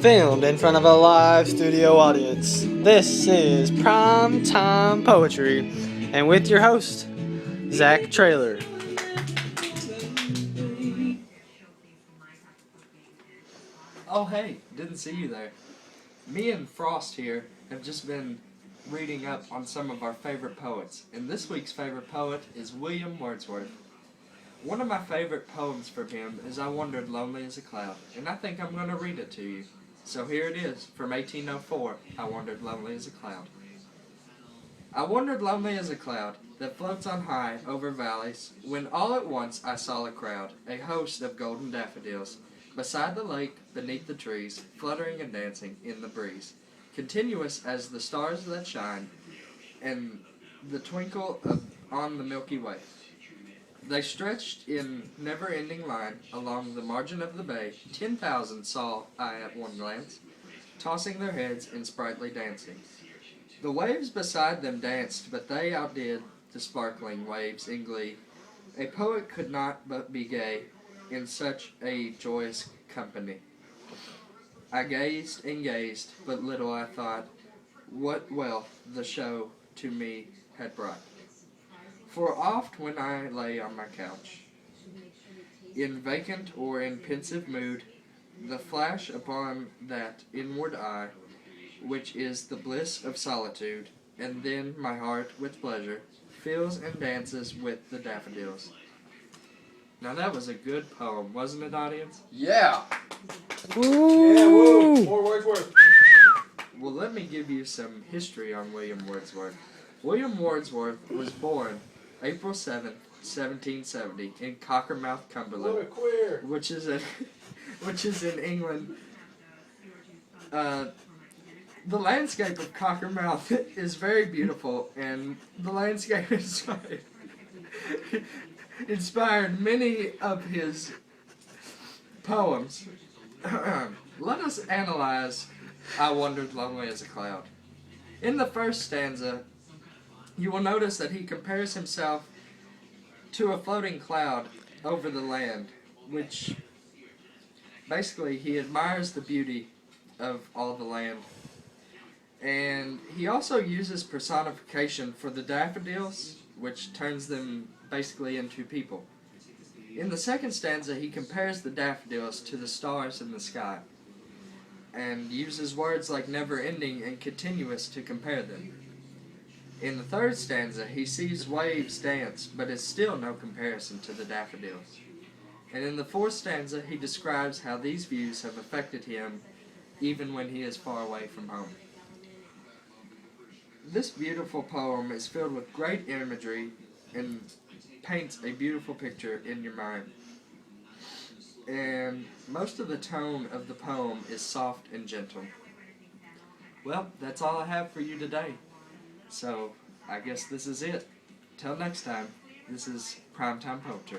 Filmed in front of a live studio audience. This is Prime Time Poetry, and with your host, Zach Traylor. Oh hey, didn't see you there. Me and Frost here have just been reading up on some of our favorite poets, and this week's favorite poet is William Wordsworth. One of my favorite poems from him is I Wandered Lonely as a Cloud, and I think I'm going to read it to you. So here it is, from 1804, I Wandered Lonely as a Cloud. I wandered lonely as a cloud that floats on high over valleys, when all at once I saw a crowd, a host of golden daffodils, beside the lake, beneath the trees, fluttering and dancing in the breeze, continuous as the stars that shine, and the twinkle on the Milky Way. They stretched in never-ending line along the margin of the bay. 10,000 saw I at one glance, tossing their heads in sprightly dancing. The waves beside them danced, but they outdid the sparkling waves in glee. A poet could not but be gay in such a joyous company. I gazed and gazed, but little I thought what wealth the show to me had brought. For oft when I lay on my couch, in vacant or in pensive mood, the flash upon that inward eye, which is the bliss of solitude, and then my heart with pleasure fills and dances with the daffodils. Now that was a good poem, wasn't it, audience? Yeah. Woo! Yeah, woo. More Wordsworth. Well, let me give you some history on William Wordsworth. William Wordsworth was born April 7th, 1770 in Cockermouth, What a Cumberland, queer. which is in England. The landscape of Cockermouth is very beautiful, and the landscape inspired many of his poems. Let us analyze I Wandered Lonely as a Cloud. In the first stanza, you will notice that he compares himself to a floating cloud over the land, which basically he admires the beauty of all the land. And he also uses personification for the daffodils, which turns them basically into people. In the second stanza, he compares the daffodils to the stars in the sky, and uses words like never-ending and continuous to compare them. In the third stanza, he sees waves dance, but is still no comparison to the daffodils. And in the fourth stanza, he describes how these views have affected him even when he is far away from home. This beautiful poem is filled with great imagery and paints a beautiful picture in your mind. And most of the tone of the poem is soft and gentle. Well, that's all I have for you today. So, I guess this is it. Till next time, this is Primetime Poetry.